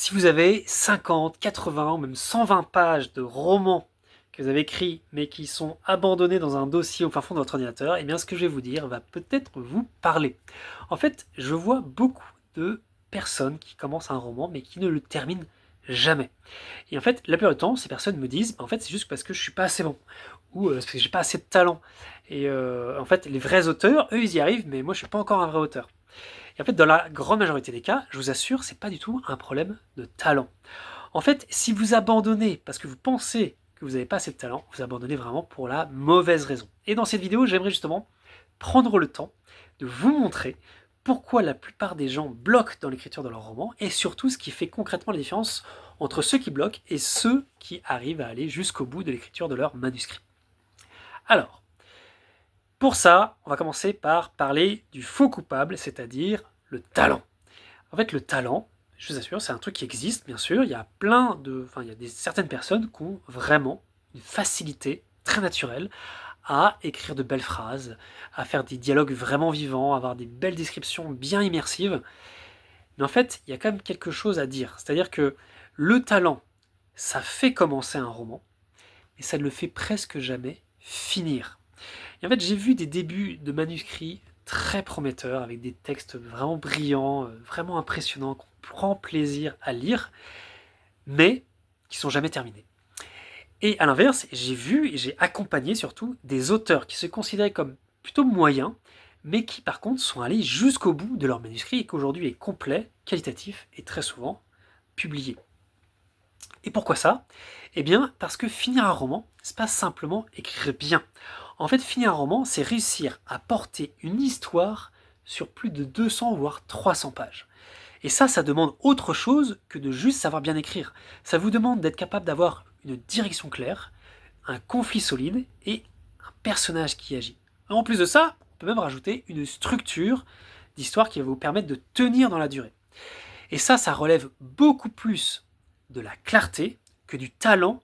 Si vous avez 50, 80 ou même 120 pages de romans que vous avez écrits mais qui sont abandonnés dans un dossier au fin fond de votre ordinateur, eh bien ce que je vais vous dire va peut-être vous parler. En fait, je vois beaucoup de personnes qui commencent un roman mais qui ne le terminent jamais. Et en fait, la plupart du temps, ces personnes me disent, en fait, c'est juste parce que je suis pas assez bon ou c'est parce que j'ai pas assez de talent. Et en fait, les vrais auteurs, eux, ils y arrivent, mais moi, je suis pas encore un vrai auteur. Et en fait, dans la grande majorité des cas, je vous assure, c'est pas du tout un problème de talent. En fait, si vous abandonnez parce que vous pensez que vous n'avez pas assez de talent, vous abandonnez vraiment pour la mauvaise raison. Et dans cette vidéo, j'aimerais justement prendre le temps de vous montrer pourquoi la plupart des gens bloquent dans l'écriture de leur roman et surtout ce qui fait concrètement la différence entre ceux qui bloquent et ceux qui arrivent à aller jusqu'au bout de l'écriture de leur manuscrit. Alors, pour ça, on va commencer par parler du faux coupable, c'est-à-dire le talent. En fait, le talent, je vous assure, c'est un truc qui existe, bien sûr. Il y a certaines personnes qui ont vraiment une facilité très naturelle à écrire de belles phrases, à faire des dialogues vraiment vivants, à avoir des belles descriptions bien immersives. Mais en fait, il y a quand même quelque chose à dire. C'est-à-dire que le talent, ça fait commencer un roman, mais ça ne le fait presque jamais finir. Et en fait, j'ai vu des débuts de manuscrits très prometteurs, avec des textes vraiment brillants, vraiment impressionnants, qu'on prend plaisir à lire, mais qui sont jamais terminés. Et à l'inverse, j'ai vu et j'ai accompagné surtout des auteurs qui se considéraient comme plutôt moyens, mais qui par contre sont allés jusqu'au bout de leur manuscrit et qu'aujourd'hui est complet, qualitatif et très souvent publié. Et pourquoi ça? Eh bien, parce que finir un roman, c'est pas simplement écrire bien. En fait, finir un roman, c'est réussir à porter une histoire sur plus de 200 voire 300 pages. Et ça demande autre chose que de juste savoir bien écrire. Ça vous demande d'être capable d'avoir une direction claire, un conflit solide et un personnage qui agit. En plus de ça, on peut même rajouter une structure d'histoire qui va vous permettre de tenir dans la durée. Et ça relève beaucoup plus de la clarté que du talent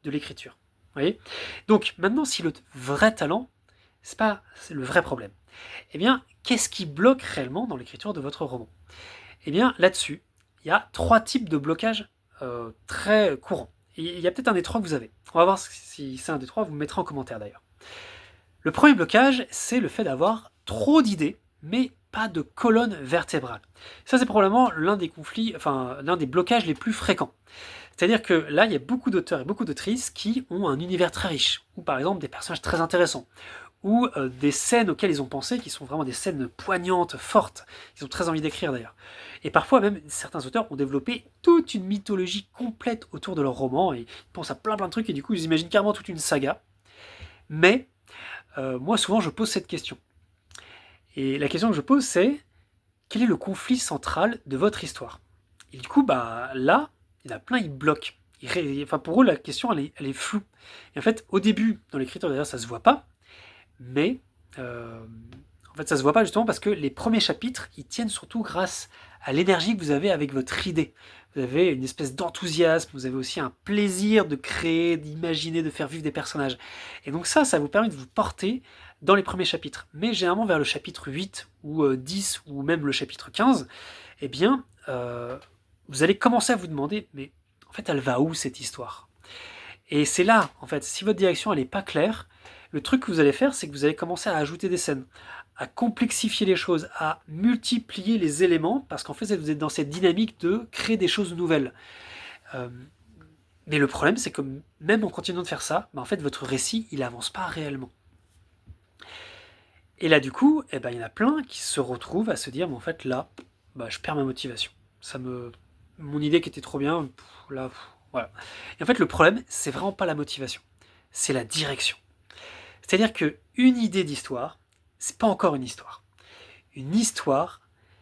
de l'écriture. Vous voyez? Donc maintenant, si le vrai talent, c'est le vrai problème, eh bien, qu'est-ce qui bloque réellement dans l'écriture de votre roman? Eh bien, là-dessus, il y a 3 types de blocages très courants. Et il y a peut-être un des 3 que vous avez. On va voir si c'est un des 3, vous me mettrez en commentaire d'ailleurs. Le premier blocage, c'est le fait d'avoir trop d'idées, mais pas de colonne vertébrale. Ça, c'est probablement l'un des blocages les plus fréquents. C'est-à-dire que là, il y a beaucoup d'auteurs et beaucoup d'autrices qui ont un univers très riche, ou par exemple des personnages très intéressants, ou des scènes auxquelles ils ont pensé, qui sont vraiment des scènes poignantes, fortes, ils ont très envie d'écrire d'ailleurs. Et parfois même, certains auteurs ont développé toute une mythologie complète autour de leur roman, et ils pensent à plein de trucs, et du coup ils imaginent carrément toute une saga. Mais moi souvent je pose cette question. Et la question que je pose c'est, quel est le conflit central de votre histoire? Et du coup, là, il y en a plein, ils bloquent. Pour eux, la question, elle est floue. Et en fait, au début, dans l'écriture, d'ailleurs, ça se voit pas, mais en fait, ça se voit pas justement parce que les premiers chapitres, ils tiennent surtout grâce à l'énergie que vous avez avec votre idée. Vous avez une espèce d'enthousiasme, vous avez aussi un plaisir de créer, d'imaginer, de faire vivre des personnages. Et donc ça vous permet de vous porter dans les premiers chapitres. Mais généralement vers le chapitre 8 ou 10 ou même le chapitre 15, eh bien, vous allez commencer à vous demander, mais en fait, elle va où cette histoire? Et c'est là, en fait, si votre direction elle n'est pas claire, le truc que vous allez faire, c'est que vous allez commencer à ajouter des scènes, à complexifier les choses, à multiplier les éléments, parce qu'en fait, vous êtes dans cette dynamique de créer des choses nouvelles. Euh, mais le problème, c'est que même en continuant de faire ça, en fait, votre récit, il avance pas réellement. Et là, du coup, il y en a plein qui se retrouvent à se dire, mais en fait, là, je perds ma motivation. Mon idée qui était trop bien, voilà. Et en fait, le problème, c'est vraiment pas la motivation, c'est la direction. C'est-à-dire que une idée d'histoire, c'est pas encore une histoire. Une histoire,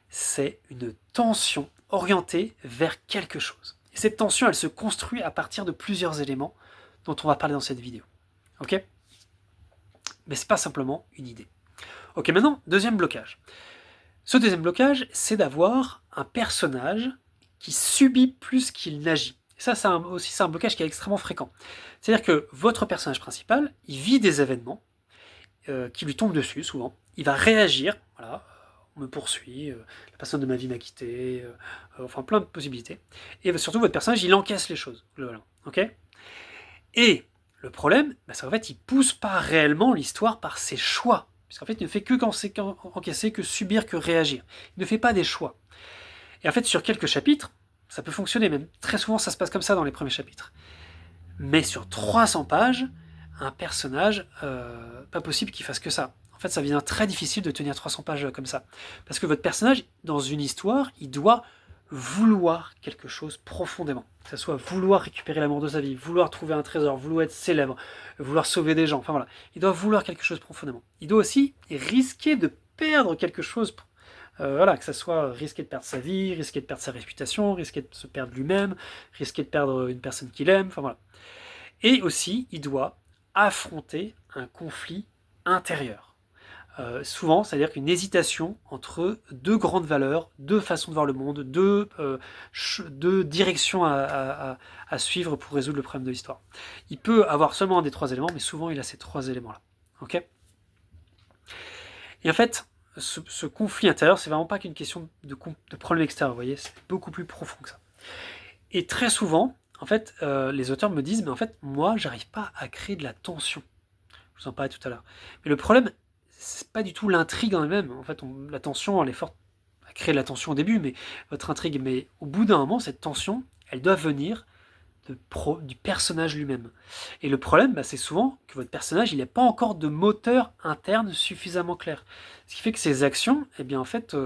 c'est une tension orientée vers quelque chose. Et cette tension, elle se construit à partir de plusieurs éléments dont on va parler dans cette vidéo. Ok? Mais c'est pas simplement une idée. Ok, maintenant, deuxième blocage. Ce deuxième blocage, c'est d'avoir un personnage qui subit plus qu'il n'agit. Ça, c'est un blocage qui est extrêmement fréquent. C'est-à-dire que votre personnage principal, il vit des événements qui lui tombent dessus souvent. Il va réagir, voilà, on me poursuit, la personne de ma vie m'a quitté, enfin plein de possibilités. Et surtout, votre personnage, il encaisse les choses, globalement, ok? Et le problème, c'est qu'en fait, il pousse pas réellement l'histoire par ses choix. Puisqu'en fait, il ne fait que encaisser, que subir, que réagir. Il ne fait pas des choix. Et en fait, sur quelques chapitres, ça peut fonctionner, même très souvent, ça se passe comme ça dans les premiers chapitres. Mais sur 300 pages, un personnage, pas possible qu'il fasse que ça. En fait, ça devient très difficile de tenir 300 pages comme ça. Parce que votre personnage, dans une histoire, il doit vouloir quelque chose profondément. Que ce soit vouloir récupérer l'amour de sa vie, vouloir trouver un trésor, vouloir être célèbre, vouloir sauver des gens, enfin voilà. Il doit vouloir quelque chose profondément. Il doit aussi risquer de perdre quelque chose, voilà, que ce soit risquer de perdre sa vie, risquer de perdre sa réputation, risquer de se perdre lui-même, risquer de perdre une personne qu'il aime, enfin voilà. Et aussi, il doit affronter un conflit intérieur. Souvent, c'est-à-dire qu'une hésitation entre deux grandes valeurs, deux façons de voir le monde, deux directions à suivre pour résoudre le problème de l'histoire. Il peut avoir seulement un des trois éléments, mais souvent il a ces trois éléments-là. Ok ? Et en fait, ce conflit intérieur, c'est vraiment pas qu'une question de problème extérieur, vous voyez, c'est beaucoup plus profond que ça. Et très souvent, en fait, les auteurs me disent, mais en fait, moi, j'arrive pas à créer de la tension. Je vous en parlais tout à l'heure. Mais le problème, c'est pas du tout l'intrigue en elle-même. En fait, la tension, elle est forte à créer de la tension au début, mais votre intrigue, mais au bout d'un moment, cette tension, elle doit venir du personnage lui-même. Et le problème, c'est souvent que votre personnage, il n'a pas encore de moteur interne suffisamment clair. Ce qui fait que ses actions, eh bien, en fait,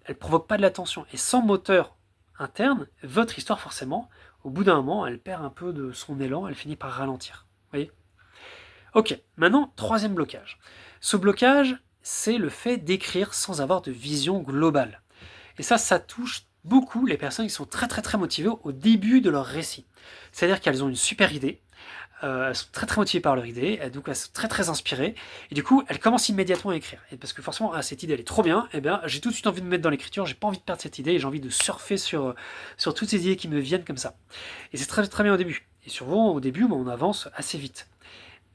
elles provoquent pas de la tension. Et sans moteur interne, votre histoire, forcément, au bout d'un moment, elle perd un peu de son élan, elle finit par ralentir. Vous voyez ? Ok, maintenant, troisième blocage. Ce blocage, c'est le fait d'écrire sans avoir de vision globale. Et ça touche beaucoup les personnes qui sont très très très motivées au début de leur récit. C'est-à-dire qu'elles ont une super idée, elles sont très très motivées par leur idée, et donc elles sont très très inspirées, et du coup elles commencent immédiatement à écrire. Et parce que forcément, cette idée elle est trop bien, et bien j'ai tout de suite envie de me mettre dans l'écriture, j'ai pas envie de perdre cette idée, et j'ai envie de surfer sur toutes ces idées qui me viennent comme ça. Et c'est très très bien au début. Et souvent au début, on avance assez vite.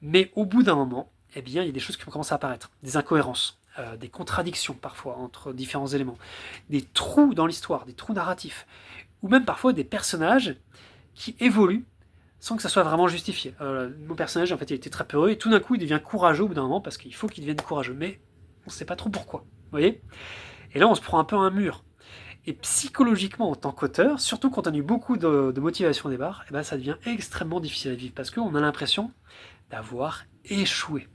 Mais au bout d'un moment, eh bien, il y a des choses qui vont commencer à apparaître, des incohérences, des contradictions parfois entre différents éléments, des trous dans l'histoire, des trous narratifs, ou même parfois des personnages qui évoluent sans que ça soit vraiment justifié. Mon personnage, en fait, il était très peureux, et tout d'un coup, il devient courageux au bout d'un moment, parce qu'il faut qu'il devienne courageux, mais on ne sait pas trop pourquoi, vous voyez ? Et là, on se prend un peu un mur. Et psychologiquement, en tant qu'auteur, surtout quand on a eu beaucoup de motivation au départ, eh ben, ça devient extrêmement difficile à vivre, parce qu'on a l'impression d'avoir échoué.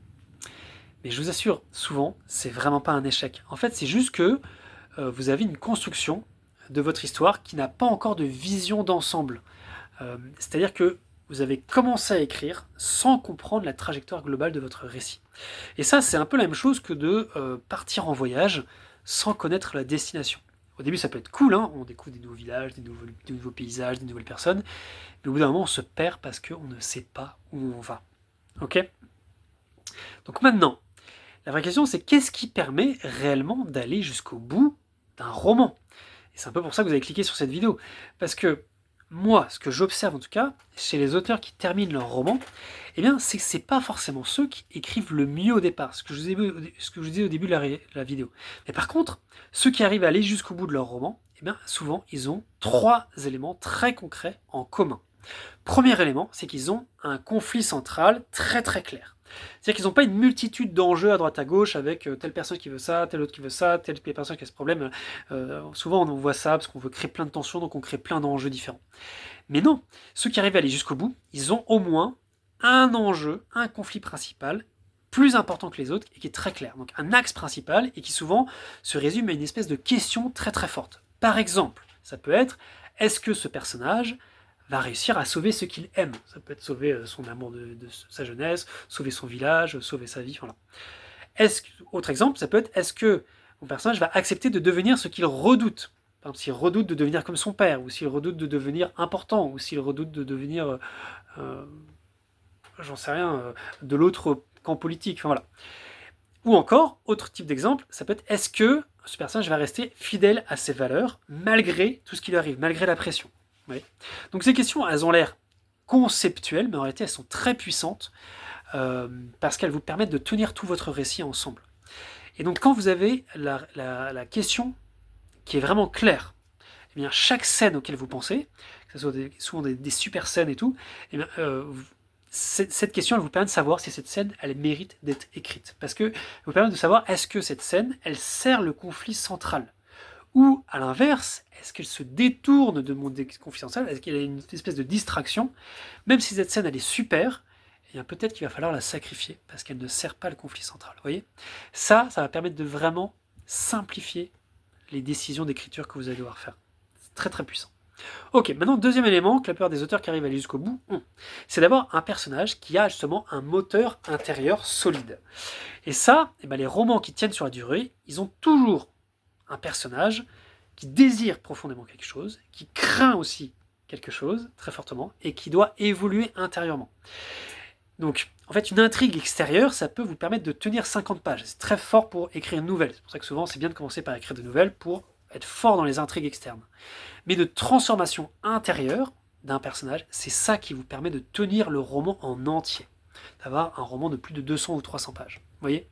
Mais je vous assure, souvent, c'est vraiment pas un échec. En fait, c'est juste que vous avez une construction de votre histoire qui n'a pas encore de vision d'ensemble. C'est-à-dire que vous avez commencé à écrire sans comprendre la trajectoire globale de votre récit. Et ça, c'est un peu la même chose que de partir en voyage sans connaître la destination. Au début, ça peut être cool, hein, on découvre des nouveaux villages, des nouveaux paysages, des nouvelles personnes, mais au bout d'un moment, on se perd parce qu'on ne sait pas où on va. Ok ? Donc maintenant, la vraie question, c'est qu'est-ce qui permet réellement d'aller jusqu'au bout d'un roman ? Et c'est un peu pour ça que vous avez cliqué sur cette vidéo. Parce que moi, ce que j'observe en tout cas, chez les auteurs qui terminent leur roman, eh bien, c'est que c'est pas forcément ceux qui écrivent le mieux au départ, ce que je vous disais au début de la vidéo. Mais par contre, ceux qui arrivent à aller jusqu'au bout de leur roman, eh bien, souvent, ils ont 3 éléments très concrets en commun. Premier élément, c'est qu'ils ont un conflit central très très clair. C'est-à-dire qu'ils n'ont pas une multitude d'enjeux à droite à gauche avec telle personne qui veut ça, telle autre qui veut ça, telle personne qui a ce problème. Souvent on voit ça parce qu'on veut créer plein de tensions, donc on crée plein d'enjeux différents. Mais non, ceux qui arrivent à aller jusqu'au bout, ils ont au moins un enjeu, un conflit principal, plus important que les autres et qui est très clair. Donc un axe principal et qui souvent se résume à une espèce de question très très forte. Par exemple, ça peut être, est-ce que ce personnage va réussir à sauver ce qu'il aime. Ça peut être sauver son amour de sa jeunesse, sauver son village, sauver sa vie, voilà. Autre exemple, ça peut être, est-ce que mon personnage va accepter de devenir ce qu'il redoute ? Par exemple, s'il redoute de devenir comme son père, ou s'il redoute de devenir important, ou s'il redoute de devenir, j'en sais rien, de l'autre camp politique, enfin voilà. Ou encore, autre type d'exemple, ça peut être, est-ce que ce personnage va rester fidèle à ses valeurs, malgré tout ce qui lui arrive, malgré la pression ? Oui. Donc ces questions, elles ont l'air conceptuelles, mais en réalité, elles sont très puissantes parce qu'elles vous permettent de tenir tout votre récit ensemble. Et donc quand vous avez la question qui est vraiment claire, eh bien, chaque scène auquel vous pensez, que ce soit souvent des super scènes et tout, eh bien, cette question, elle vous permet de savoir si cette scène, elle mérite d'être écrite. Parce que elle vous permet de savoir, est-ce que cette scène, elle sert le conflit central? Ou, à l'inverse, est-ce qu'elle se détourne de mon conflit central? Est-ce qu'il y a une espèce de distraction? Même si cette scène, elle est super, eh bien, peut-être qu'il va falloir la sacrifier, parce qu'elle ne sert pas le conflit central. Vous voyez? Ça va permettre de vraiment simplifier les décisions d'écriture que vous allez devoir faire. C'est très très puissant. Ok, maintenant, deuxième élément que la plupart des auteurs qui arrivent à aller jusqu'au bout ont, c'est d'abord un personnage qui a justement un moteur intérieur solide. Et ça, eh ben, les romans qui tiennent sur la durée, ils ont toujours un personnage qui désire profondément quelque chose, qui craint aussi quelque chose très fortement, et qui doit évoluer intérieurement. Donc, en fait, une intrigue extérieure, ça peut vous permettre de tenir 50 pages. C'est très fort pour écrire une nouvelle. C'est pour ça que souvent, c'est bien de commencer par écrire des nouvelles pour être fort dans les intrigues externes. Mais de transformation intérieure d'un personnage, c'est ça qui vous permet de tenir le roman en entier. D'avoir un roman de plus de 200 ou 300 pages. Vous voyez?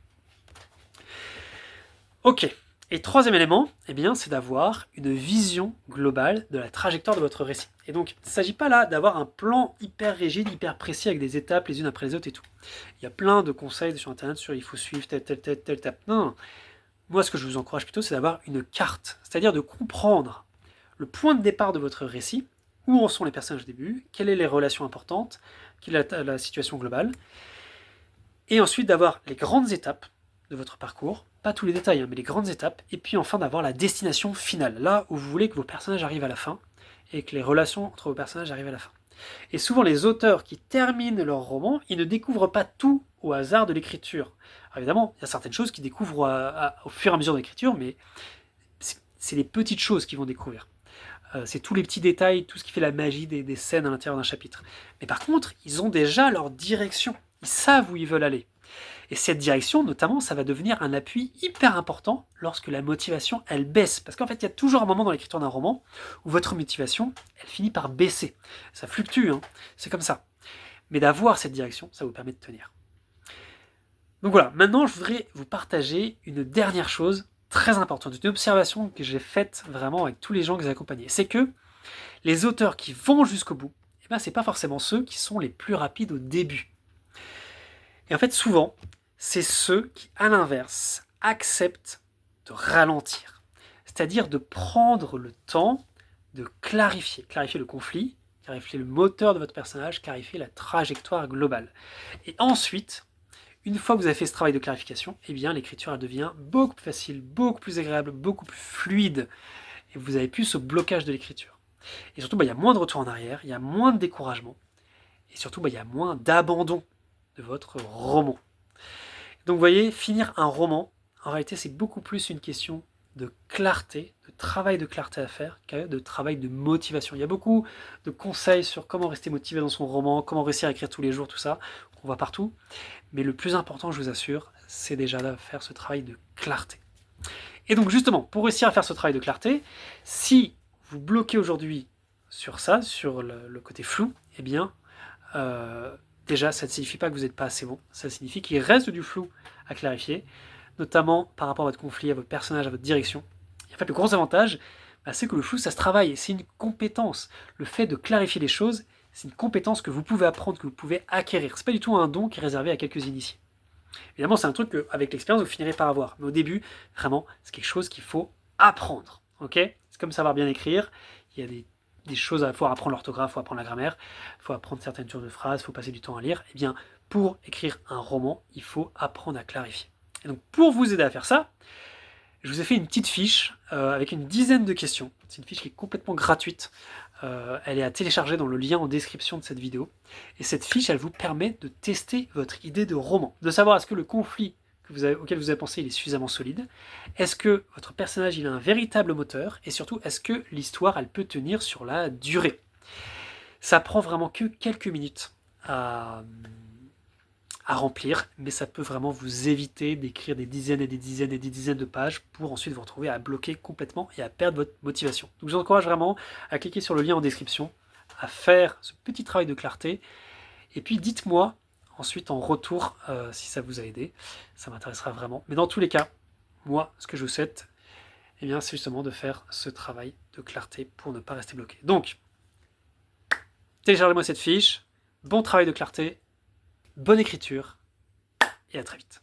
Ok. Et troisième élément, eh bien, c'est d'avoir une vision globale de la trajectoire de votre récit. Et donc, il ne s'agit pas là d'avoir un plan hyper rigide, hyper précis, avec des étapes les unes après les autres et tout. Il y a plein de conseils sur Internet sur il faut suivre telle étape. Non. Moi, ce que je vous encourage plutôt, c'est d'avoir une carte. C'est-à-dire de comprendre le point de départ de votre récit, où en sont les personnages au début, quelles sont les relations importantes, quelle est la situation globale, et ensuite d'avoir les grandes étapes de votre parcours, pas tous les détails, mais les grandes étapes, et puis enfin d'avoir la destination finale, là où vous voulez que vos personnages arrivent à la fin, et que les relations entre vos personnages arrivent à la fin. Et souvent les auteurs qui terminent leur roman, ils ne découvrent pas tout au hasard de l'écriture. Évidemment, il y a certaines choses qu'ils découvrent au fur et à mesure de l'écriture, mais c'est les petites choses qu'ils vont découvrir. C'est tous les petits détails, tout ce qui fait la magie des scènes à l'intérieur d'un chapitre. Mais par contre, ils ont déjà leur direction. Ils savent où ils veulent aller. Et cette direction, notamment, ça va devenir un appui hyper important lorsque la motivation, elle baisse. Parce qu'en fait, il y a toujours un moment dans l'écriture d'un roman où votre motivation, elle finit par baisser. Ça fluctue, hein, c'est comme ça. Mais d'avoir cette direction, ça vous permet de tenir. Donc voilà, maintenant, je voudrais vous partager une dernière chose très importante, une observation que j'ai faite vraiment avec tous les gens que j'ai accompagnés. C'est que les auteurs qui vont jusqu'au bout, eh ben, c'est pas forcément ceux qui sont les plus rapides au début. Et en fait, souvent, c'est ceux qui, à l'inverse, acceptent de ralentir. C'est-à-dire de prendre le temps de clarifier le conflit, clarifier le moteur de votre personnage, clarifier la trajectoire globale. Et ensuite, une fois que vous avez fait ce travail de clarification, eh bien l'écriture elle devient beaucoup plus facile, beaucoup plus agréable, beaucoup plus fluide. Et vous avez plus ce blocage de l'écriture. Et surtout, il y a moins de retour en arrière, il y a moins de découragement. Et surtout, il y a moins d'abandon de votre roman. Donc vous voyez, finir un roman, en réalité, c'est beaucoup plus une question de clarté, de travail de clarté à faire, que de travail de motivation. Il y a beaucoup de conseils sur comment rester motivé dans son roman, comment réussir à écrire tous les jours, tout ça, qu'on voit partout. Mais le plus important, je vous assure, c'est déjà de faire ce travail de clarté. Et donc justement, pour réussir à faire ce travail de clarté, si vous bloquez aujourd'hui sur ça, sur le côté flou, eh bien, déjà, ça ne signifie pas que vous n'êtes pas assez bon. Ça signifie qu'il reste du flou à clarifier, notamment par rapport à votre conflit, à votre personnage, à votre direction. Et en fait, le gros avantage, c'est que le flou, ça se travaille. C'est une compétence. Le fait de clarifier les choses, c'est une compétence que vous pouvez apprendre, que vous pouvez acquérir. C'est pas du tout un don qui est réservé à quelques initiés. Évidemment, c'est un truc qu'avec l'expérience, vous finirez par avoir. Mais au début, vraiment, c'est quelque chose qu'il faut apprendre. Ok ? C'est comme savoir bien écrire. Il y a des choses à faut apprendre l'orthographe, il faut apprendre la grammaire, il faut apprendre certaines tours de phrases, il faut passer du temps à lire. Eh bien, pour écrire un roman, il faut apprendre à clarifier. Et donc, pour vous aider à faire ça, je vous ai fait une petite fiche avec une dizaine de questions. C'est une fiche qui est complètement gratuite. Elle est à télécharger dans le lien en description de cette vidéo. Et cette fiche, elle vous permet de tester votre idée de roman, de savoir est-ce que le conflit auquel vous avez pensé il est suffisamment solide, est-ce que votre personnage il a un véritable moteur, et surtout est-ce que l'histoire elle peut tenir sur la durée. Ça prend vraiment que quelques minutes à remplir, mais ça peut vraiment vous éviter d'écrire des dizaines et des dizaines et des dizaines de pages pour ensuite vous retrouver à bloquer complètement et à perdre votre motivation. Donc je vous encourage vraiment à cliquer sur le lien en description, à faire ce petit travail de clarté, et puis dites-moi ensuite en retour si ça vous a aidé, ça m'intéressera vraiment. Mais dans tous les cas, moi, ce que je vous souhaite, eh bien, c'est justement de faire ce travail de clarté pour ne pas rester bloqué. Donc, téléchargez-moi cette fiche, bon travail de clarté, bonne écriture, et à très vite.